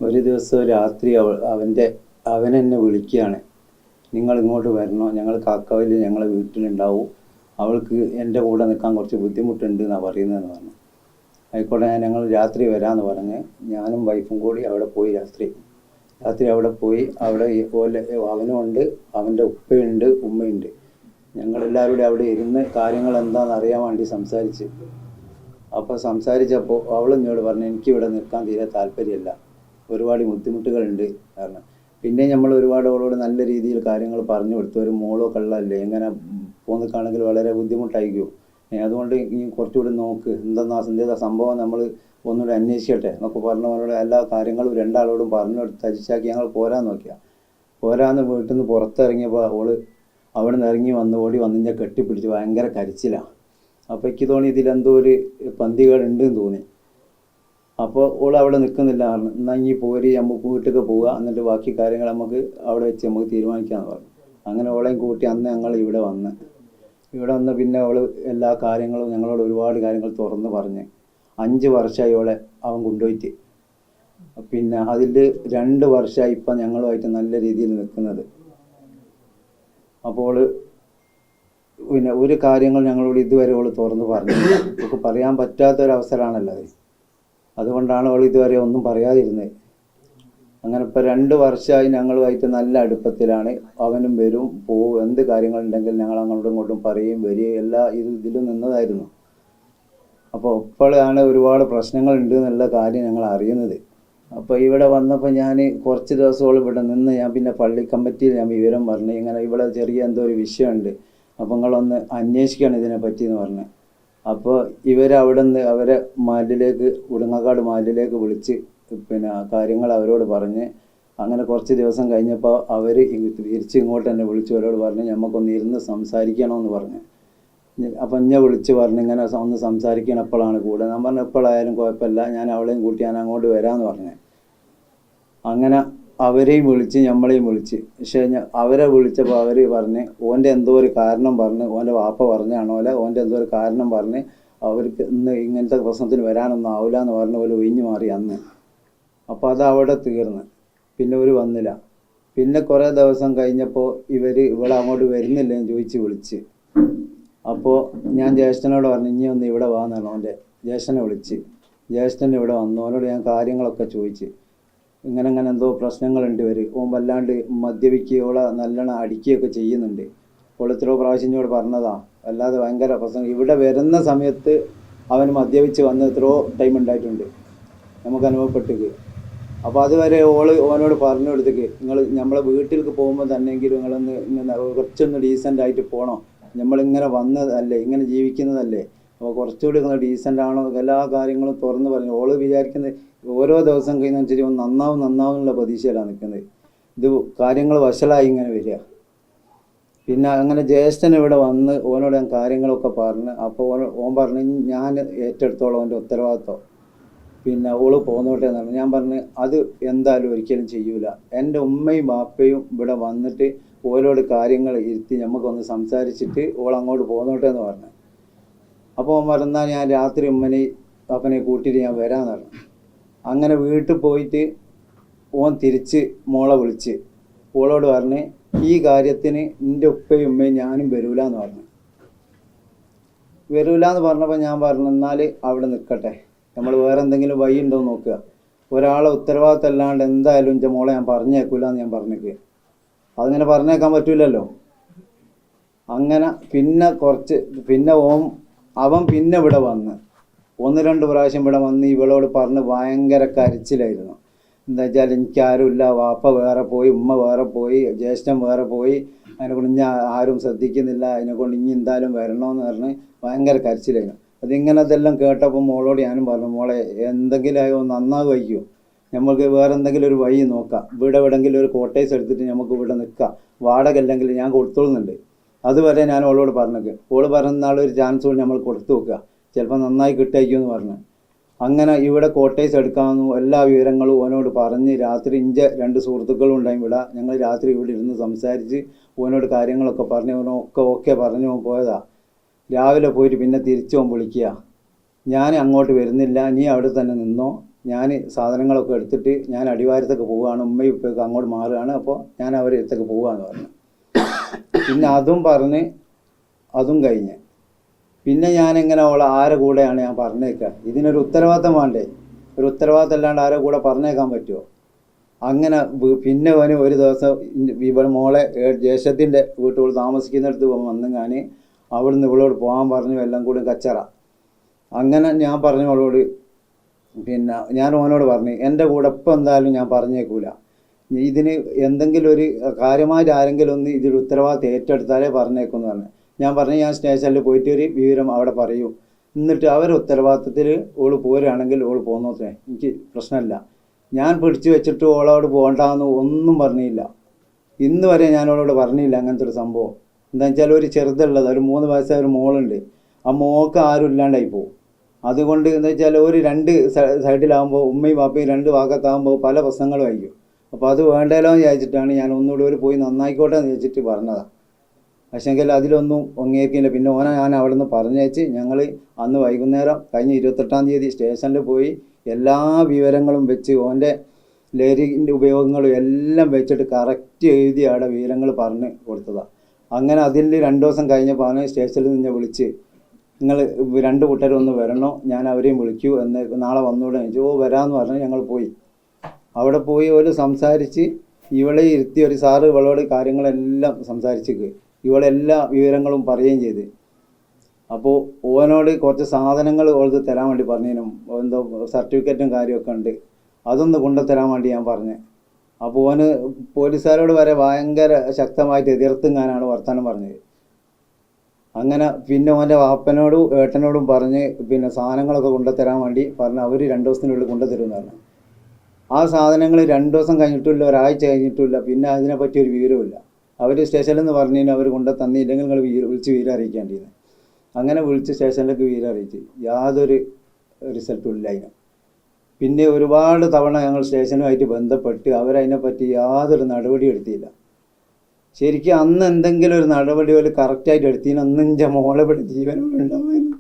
ഒരു ദിവസം രാത്രി അവനെന്നെ വിളിക്കുകയാണ്, നിങ്ങൾ ഇങ്ങോട്ട് വരണോ, ഞങ്ങൾ കാക്കാവിൽ ഞങ്ങളെ വീട്ടിലുണ്ടാവും, അവൾക്ക് എൻ്റെ കൂടെ നിൽക്കാൻ കുറച്ച് ബുദ്ധിമുട്ടുണ്ട് എന്നാണ് പറയുന്നതെന്ന് പറഞ്ഞു. ആയിക്കോട്ടെ, ഞങ്ങൾ രാത്രി വരാമെന്ന് പറഞ്ഞ് ഞാനും വൈഫും കൂടി അവിടെ പോയി. രാത്രി അവിടെ പോയി. അവിടെ അവനും ഉണ്ട്, അവൻ്റെ ഉപ്പയുണ്ട്, ഉമ്മയുണ്ട്. ഞങ്ങളെല്ലാവരും കൂടി അവിടെ ഇരുന്ന് കാര്യങ്ങൾ എന്താണെന്ന് അറിയാൻ വേണ്ടി സംസാരിച്ച്. അപ്പോൾ സംസാരിച്ചപ്പോൾ അവൾ എന്നോട് പറഞ്ഞു, എനിക്കിവിടെ നിൽക്കാൻ തീരെ താല്പര്യമില്ല, ഒരുപാട് ബുദ്ധിമുട്ടുകളുണ്ട് കാരണം. പിന്നെ നമ്മൾ ഒരുപാട് അവളോട് നല്ല രീതിയിൽ കാര്യങ്ങൾ പറഞ്ഞു കൊടുത്തു. ഒരു മോളോ കള്ളല്ലേ, എങ്ങനെ പോന്നിക്കാണെങ്കിൽ വളരെ ബുദ്ധിമുട്ടായിരിക്കും, അതുകൊണ്ട് ഇനി കുറച്ചുകൂടി നോക്ക്, എന്താ സംഭവം, നമ്മൾ ഒന്നുകൂടി അന്വേഷിക്കട്ടെ എന്നൊക്കെ പറഞ്ഞു. അവരോട് എല്ലാ കാര്യങ്ങളും രണ്ടാളോടും പറഞ്ഞു കൊടുത്ത് അരിച്ചാക്കി ഞങ്ങൾ പോരാന്ന് വീട്ടിൽ നിന്ന് പുറത്തിറങ്ങിയപ്പോൾ അവിടെ നിന്ന് ഇറങ്ങി ഓടി വന്നിൻ്റെ കെട്ടിപ്പിടിച്ച് ഭയങ്കര കരച്ചിലാണ്. അപ്പോൾ എനിക്ക് തോന്നി ഇതിലെന്തോ ഒരു പന്തികേടുണ്ടെന്ന് തോന്നി. അപ്പോൾ അവിടെ നിൽക്കുന്നില്ല പറഞ്ഞു. എന്നാൽ ഇനി പോരി, നമുക്ക് വീട്ടിലേക്ക് പോവുക, എന്നിട്ട് ബാക്കി കാര്യങ്ങൾ നമുക്ക് അവിടെ വെച്ച് നമുക്ക് തീരുമാനിക്കാമെന്ന് പറഞ്ഞു. അങ്ങനെ ഓളെയും കൂട്ടി അന്ന് ഞങ്ങൾ ഇവിടെ വന്ന് പിന്നെ എല്ലാ കാര്യങ്ങളും ഞങ്ങളോട് ഒരുപാട് കാര്യങ്ങൾ തുറന്ന് പറഞ്ഞ്. 5 വർഷമായി അവൻ കൊണ്ടുപോയിട്ട്. പിന്നെ അതിൽ 2 വർഷമായി ഇപ്പം ഞങ്ങളുമായിട്ട് നല്ല രീതിയിൽ നിൽക്കുന്നത്. അപ്പോൾ പിന്നെ ഒരു കാര്യങ്ങൾ ഞങ്ങളോട് ഇതുവരെ തുറന്ന് പറഞ്ഞില്ല. നമുക്ക് പറയാൻ പറ്റാത്തൊരവസരമാണല്ലോ അത്. അതുകൊണ്ടാണ് ഇതുവരെ ഒന്നും പറയാതിരുന്നത്. അങ്ങനെ ഇപ്പോൾ 2 വർഷമായി ഞങ്ങളുമായിട്ട് നല്ല അടുപ്പത്തിലാണ്. അവനും വരും പോവും, എന്ത് കാര്യങ്ങളുണ്ടെങ്കിൽ ഞങ്ങൾ അങ്ങോട്ടും ഇങ്ങോട്ടും പറയും വരികയും എല്ലാ ഇതിലും നിന്നതായിരുന്നു. അപ്പോൾ ഇപ്പോഴാണ് ഒരുപാട് പ്രശ്നങ്ങളുണ്ട് എന്നുള്ള കാര്യം ഞങ്ങൾ അറിയുന്നത്. അപ്പോൾ ഇവിടെ വന്നപ്പോൾ ഞാൻ കുറച്ച് ദിവസത്തോളം ഇവിടെ നിന്ന് ഞാൻ പിന്നെ പള്ളി കമ്മിറ്റിയിൽ ഞാൻ വിവരം പറഞ്ഞു, ഇങ്ങനെ ഇവിടെ ചെറിയ എന്തോ ഒരു വിഷയമുണ്ട്, അപ്പോൾ നിങ്ങളൊന്ന് അന്വേഷിക്കണം ഇതിനെ പറ്റിയെന്ന് പറഞ്ഞു. അപ്പോൾ അവരെ മാലിലേക്ക്, ഉടുങ്ങക്കാട് മാലിലേക്ക് വിളിച്ച് പിന്നെ കാര്യങ്ങൾ അവരോട് പറഞ്ഞ്. അങ്ങനെ കുറച്ച് ദിവസം കഴിഞ്ഞപ്പോൾ അവർ തിരിച്ച് ഇങ്ങോട്ട് തന്നെ വിളിച്ചു അവരോട് പറഞ്ഞ് നമുക്കൊന്ന് ഇരുന്ന് സംസാരിക്കണമെന്ന് പറഞ്ഞു. അപ്പം എന്നെ വിളിച്ച് പറഞ്ഞു ഇങ്ങനെ ഒന്ന് സംസാരിക്കണം, എപ്പോഴാണ് കൂടെ. ഞാൻ പറഞ്ഞു എപ്പോഴായാലും കുഴപ്പമില്ല, ഞാൻ അവളെയും കൂട്ടി ഞാൻ അങ്ങോട്ട് വരാമെന്ന് പറഞ്ഞു. അങ്ങനെ അവരെയും വിളിച്ച് നമ്മളെയും വിളിച്ച്. പക്ഷേ അവരെ വിളിച്ചപ്പോൾ അവർ പറഞ്ഞ് ഓൻ്റെ എന്തോ ഒരു കാരണം പറഞ്ഞ്, ഓൻ്റെ വാപ്പ പറഞ്ഞാണോ അല്ല ഓൻ്റെ എന്തോ ഒരു കാരണം പറഞ്ഞ് അവർക്ക് ഇന്ന് ഇങ്ങനത്തെ പ്രശ്നത്തിന് വരാനൊന്നും ആവില്ല എന്ന് പറഞ്ഞ പോലെ ഒഴിഞ്ഞു മാറി അന്ന്. അപ്പോൾ അത് അവിടെ തീർന്ന്. പിന്നെ വന്നില്ല. പിന്നെ കുറേ ദിവസം കഴിഞ്ഞപ്പോൾ ഇവിടെ അങ്ങോട്ട് വരുന്നില്ലെന്ന് ചോദിച്ച് വിളിച്ച്. അപ്പോൾ ഞാൻ ജ്യേഷ്ഠനോട് പറഞ്ഞു ഇനി ഒന്ന് ഇവിടെ വാന്നാണ്. ഓൻ്റെ ജ്യേഷ്ഠനെ വിളിച്ച്. ജ്യേഷ്ഠൻ ഇവിടെ വന്നു. അവനോട് ഞാൻ കാര്യങ്ങളൊക്കെ ചോദിച്ച്. ഇങ്ങനെ എന്തോ പ്രശ്നങ്ങളുണ്ട് ഓൻ വല്ലാണ്ട് മദ്യപിക്കുകയോളെ നല്ലോണം അടിക്കുകയൊക്കെ ചെയ്യുന്നുണ്ട്. എത്രയോ പ്രാവശ്യം ഇങ്ങോട്ട് പറഞ്ഞതാ, അല്ലാതെ ഭയങ്കര പ്രശ്നം. ഇവിടെ വരുന്ന സമയത്ത് അവൻ മദ്യപിച്ച് വന്ന് എത്രയോ ടൈം ഉണ്ടായിട്ടുണ്ട്, നമുക്ക് അനുഭവപ്പെട്ടേക്ക്. അപ്പോൾ അതുവരെ ഓനോട് പറഞ്ഞു കൊടുത്തേക്ക്, നമ്മളെ വീട്ടിലേക്ക് പോകുമ്പോൾ തന്നെയെങ്കിലും നിങ്ങളൊന്ന് ഇങ്ങനെ കുറച്ചൊന്ന് ഡീസൻ്റായിട്ട് പോകണം, നമ്മളിങ്ങനെ വന്നതല്ലേ, ഇങ്ങനെ ജീവിക്കുന്നതല്ലേ, അപ്പോൾ കുറച്ചുകൂടി ഒന്ന് ഡീസൻ്റ് ആണോ, എല്ലാ കാര്യങ്ങളും തുറന്ന് പറഞ്ഞു. വിചാരിക്കുന്നത് ഓരോ ദിവസം കഴിയുന്നതിനനുസരിച്ച് നന്നാവും എന്നുള്ള പ്രതീക്ഷയിലാണ് നിൽക്കുന്നത്. ഇത് കാര്യങ്ങൾ വഷളായി ഇങ്ങനെ വരിക. പിന്നെ അങ്ങനെ ജ്യേഷ്ഠൻ ഇവിടെ വന്ന് ഓനോട് ഞാൻ കാര്യങ്ങളൊക്കെ പറഞ്ഞു. അപ്പോൾ ഓൻ പറഞ്ഞു ഞാൻ ഏറ്റെടുത്തോളം ഓൻ്റെ ഉത്തരവാദിത്വം, പിന്നെ പോന്നോട്ടെ എന്നാണ്. ഞാൻ പറഞ്ഞു അത് എന്തായാലും ഒരിക്കലും ചെയ്യൂല, എൻ്റെ ഉമ്മയും ബാപ്പയും ഇവിടെ വന്നിട്ട് ഓരോട് കാര്യങ്ങൾ ഇരുത്തി നമുക്കൊന്ന് സംസാരിച്ചിട്ട് അങ്ങോട്ട് പോന്നോട്ടെ എന്ന് പറഞ്ഞു. അപ്പോൾ ഓൻ പറഞ്ഞാൽ ഞാൻ രാത്രി അപ്പനെ കൂട്ടിയിട്ട് ഞാൻ വരാമെന്ന് പറഞ്ഞു. അങ്ങനെ വീട്ടിൽ പോയിട്ട് ഓൻ തിരിച്ച് മോളെ വിളിച്ച് ഓളോട് പറഞ്ഞ് ഈ കാര്യത്തിന് എൻ്റെ ഉപ്പയും ഉമ്മയും ഞാനും വരൂല എന്ന് പറഞ്ഞു. വരൂല എന്ന് പറഞ്ഞപ്പോൾ ഞാൻ പറഞ്ഞു എന്നാൽ അവിടെ നിൽക്കട്ടെ, നമ്മൾ വേറെ എന്തെങ്കിലും വഴി ഉണ്ടോ നോക്കുക, ഒരാളെ ഉത്തരവാദിത്തം അല്ലാണ്ട് എന്തായാലും എൻ്റെ മോളെ ഞാൻ പറഞ്ഞേക്കൂല എന്ന് ഞാൻ പറഞ്ഞേക്ക്. അതിങ്ങനെ പറഞ്ഞേക്കാൻ പറ്റൂലല്ലോ. അങ്ങനെ പിന്നെ അവൻ പിന്നെ ഇവിടെ വന്ന് 1-2 പ്രാവശ്യം ഇവിടെ വന്ന് ഇവളോട് പറഞ്ഞ് ഭയങ്കര കരച്ചിലായിരുന്നു. എന്താ വെച്ചാൽ എനിക്കാരുമില്ല, വാപ്പ വേറെ പോയി, ഉമ്മ വേറെ പോയി, ജ്യേഷ്ഠൻ വേറെ പോയി, അതിനെക്കൊണ്ട് ഇനി ആരും ശ്രദ്ധിക്കുന്നില്ല, അതിനെക്കൊണ്ട് ഇനി എന്തായാലും വരണമെന്ന് പറഞ്ഞ് ഭയങ്കര കരച്ചിലായിരുന്നു. അതെല്ലാം കേട്ടപ്പോൾ മോളോട് ഞാനും പറഞ്ഞു മോളെ എന്തെങ്കിലും ആയോ നന്നാകുമായിരിക്കും, നമുക്ക് വേറെ എന്തെങ്കിലും ഒരു വഴി നോക്കാം, ഇവിടെ എവിടെയെങ്കിലും ഒരു കോട്ടേഴ്സ് എടുത്തിട്ട് നമുക്ക് ഇവിടെ നിൽക്കാം, വാടക അല്ലെങ്കിൽ ഞാൻ കൊടുത്തോളുന്നുണ്ട്. അതുവരെ ഞാൻ ഓളോട് പറഞ്ഞേക്ക്. പറഞ്ഞ നാളൊരു ചാൻസ് കൊണ്ട് നമ്മൾ കൊടുത്തു നോക്കുക, ചിലപ്പോൾ നന്നായി കിട്ടായിരിക്കുമെന്ന് പറഞ്ഞു. അങ്ങനെ ഇവിടെ കോട്ടേഴ്സ് എടുക്കാമെന്നും എല്ലാ വിവരങ്ങളും ഓനോട് പറഞ്ഞ് രാത്രി 2 സുഹൃത്തുക്കളും ഉണ്ടായി ഇവിടെ. ഞങ്ങൾ രാത്രി ഇവിടെ ഇരുന്ന് സംസാരിച്ച് ഓനോട് കാര്യങ്ങളൊക്കെ പറഞ്ഞ് ഓക്കെ പറഞ്ഞു പോയതാ. രാവിലെ പോയിട്ട് പിന്നെ തിരിച്ചു വിളിക്കുക, ഞാൻ അങ്ങോട്ട് വരുന്നില്ല, നീ അവിടെ തന്നെ നിന്നോ, ഞാൻ സാധനങ്ങളൊക്കെ എടുത്തിട്ട് ഞാൻ അടിവാരത്തേക്ക് പോവുകയാണ്, ഉമ്മയും ഉപ്പയൊക്കെ അങ്ങോട്ട് മാറുകയാണ്, അപ്പോൾ ഞാൻ അവരുടെ അടുത്തേക്ക് പോവുകയെന്ന് പറഞ്ഞു. പിന്നെ അതും പറഞ്ഞ് അതും കഴിഞ്ഞ് പിന്നെ ഞാനെങ്ങനെ അവളെ ആരെ കൂടെയാണ് ഞാൻ പറഞ്ഞേക്കുക? ഇതിനൊരു ഉത്തരവാദിത്തം വേണ്ടേ? ഒരു ഉത്തരവാദിത്തം അല്ലാണ്ട് ആരെ കൂടെ പറഞ്ഞേക്കാൻ പറ്റുമോ? അങ്ങനെ പിന്നെ അവന് ഒരു ദിവസം ഇവിടെ മോളെ ജ്യേഷ്ഠത്തിൻ്റെ വീട്ടുകൾ താമസിക്കുന്നിടത്ത് വന്ന് ഞാൻ അവിടുന്ന് ഇവളോട് പോകാൻ പറഞ്ഞു, എല്ലാം കൂടി കച്ചറ. അങ്ങനെ ഞാൻ പറഞ്ഞു അവളോട്, പിന്നെ ഞാൻ ഓനോട് പറഞ്ഞു എൻ്റെ കൂടെ ഇപ്പം എന്തായാലും ഞാൻ പറഞ്ഞേക്കൂല, ഇതിന് എന്തെങ്കിലും ഒരു കാര്യമായിട്ട് ആരെങ്കിലും ഒന്ന് ഇതിൽ ഉത്തരവാദിത്തം ഏറ്റെടുത്താലേ പറഞ്ഞേക്കുമെന്ന് പറഞ്ഞു. ഞാൻ പറഞ്ഞു ഞാൻ സ്റ്റേഷനിൽ പോയിട്ട് ഒരു വിവരം അവിടെ പറയൂ, എന്നിട്ട് അവരുടെ ഉത്തരവാദിത്തത്തിൽ ഓള് പോരുകയാണെങ്കിൽ ഓള് പോന്നോത്രേ, എനിക്ക് പ്രശ്നമില്ല. ഞാൻ പിടിച്ചു വെച്ചിട്ട് ഓളോട് പോകണ്ടെന്ന് ഒന്നും പറഞ്ഞില്ല. ഇന്ന് വരെ ഞാൻ ഓളോട് പറഞ്ഞില്ല അങ്ങനത്തെ ഒരു സംഭവം. എന്താ വെച്ചാൽ ഒരു ചെറുതുള്ളത്, ഒരു 3 വയസ്സായ ഒരു മോളുണ്ട്, ആ മോൾക്ക് ആരും ഇല്ലാണ്ടായി പോകും. അതുകൊണ്ട് എന്താ വെച്ചാൽ ഒരു 2 സൈഡിലാകുമ്പോൾ ഉമ്മയും വാപ്പയും 2 ഭാഗത്താകുമ്പോൾ പല പ്രശ്നങ്ങളും ആയിരിക്കും. അപ്പോൾ അത് വേണ്ടല്ലോ എന്ന് വിചാരിച്ചിട്ടാണ് ഞാൻ ഒന്നുകൂടി ഒരു പോയി നന്നായിക്കോട്ടെ എന്ന് വെച്ചിട്ട് പറഞ്ഞതാണ്. പക്ഷേങ്കിൽ അതിലൊന്നും ഒങ്ങേക്കില്ല. പിന്നെ ഓനെ ഞാൻ അവിടെ നിന്ന് പറഞ്ഞേച്ച് ഞങ്ങൾ അന്ന് വൈകുന്നേരം കഴിഞ്ഞ 28-ാം തീയതി സ്റ്റേഷനിൽ പോയി എല്ലാ വിവരങ്ങളും വെച്ച് ഓൻ്റെ ലഹരിൻ്റെ ഉപയോഗങ്ങളും എല്ലാം വെച്ചിട്ട് കറക്റ്റ് എഴുതി അവിടെ വിവരങ്ങൾ പറഞ്ഞ് കൊടുത്തതാണ്. അങ്ങനെ അതിൽ 2 ദിവസം കഴിഞ്ഞപ്പോൾ അവനെ സ്റ്റേഷനിൽ നിന്ന് വിളിച്ച്, നിങ്ങൾ 2 കൂട്ടരും ഒന്ന് വരണോ, ഞാൻ അവരെയും വിളിക്കൂ എന്ന്, നാളെ വന്നൂടെ ചോദിച്ചു. ഓ വരാമെന്ന് പറഞ്ഞ് ഞങ്ങൾ പോയി. അവിടെ പോയി ഒരു സംസാരിച്ച് ഇവളെ ഇരുത്തി ഒരു സാറ് ഇവളോട് കാര്യങ്ങളെല്ലാം സംസാരിച്ചിട്ട് ഇവളെല്ലാ വിവരങ്ങളും പറയുകയും ചെയ്ത്. അപ്പോൾ ഓനോട് കുറച്ച് സാധനങ്ങൾ ഓൾക്ക് തരാൻ വേണ്ടി പറഞ്ഞതിനും എന്തോ സർട്ടിഫിക്കറ്റും കാര്യമൊക്കെ ഉണ്ട്, അതൊന്ന് കൊണ്ടുതരാൻ വേണ്ടി ഞാൻ പറഞ്ഞു. അപ്പോൾ ഓന് പോലീസുകാരോട് വരെ ഭയങ്കര ശക്തമായിട്ട് എതിർത്തുങ്ങാനാണ് വർത്തമാനം പറഞ്ഞത്. അങ്ങനെ പിന്നെ ഓൻ്റെ വാപ്പനോടും ഏട്ടനോടും പറഞ്ഞ് പിന്നെ സാധനങ്ങളൊക്കെ കൊണ്ടുതരാൻ വേണ്ടി പറഞ്ഞ് അവർ 2 ദിവസത്തിനുള്ളിൽ കൊണ്ടുതരുമെന്ന്. ആ സാധനങ്ങൾ 2 ദിവസം കഴിഞ്ഞിട്ടില്ല, ഒരാഴ്ച കഴിഞ്ഞിട്ടില്ല, പിന്നെ അതിനെപ്പറ്റി ഒരു വിവരമില്ല. അവർ സ്റ്റേഷനിൽ നിന്ന് പറഞ്ഞു അവർ കൊണ്ടു തന്നില്ലെങ്കിൽ നിങ്ങൾ വിളിച്ച് വിവരം അറിയിക്കേണ്ടിയിരുന്നു. അങ്ങനെ വിളിച്ച് സ്റ്റേഷനിലേക്ക് വിവരം അറിയിച്ച് യാതൊരു റിസൾട്ടും ഇല്ല അതിന്. പിന്നെ ഒരുപാട് തവണ ഞങ്ങൾ സ്റ്റേഷനുമായിട്ട് ബന്ധപ്പെട്ട് അവരതിനെപ്പറ്റി യാതൊരു നടപടി എടുത്തില്ല. ശരിക്കും അന്ന് എന്തെങ്കിലും ഒരു നടപടി പോലെ കറക്റ്റായിട്ട് എടുത്തതിന് അന്ന് എൻ്റെ മോളെ ഇവിടെ ജീവനോടെ ഉണ്ടാവുമായിരുന്നു.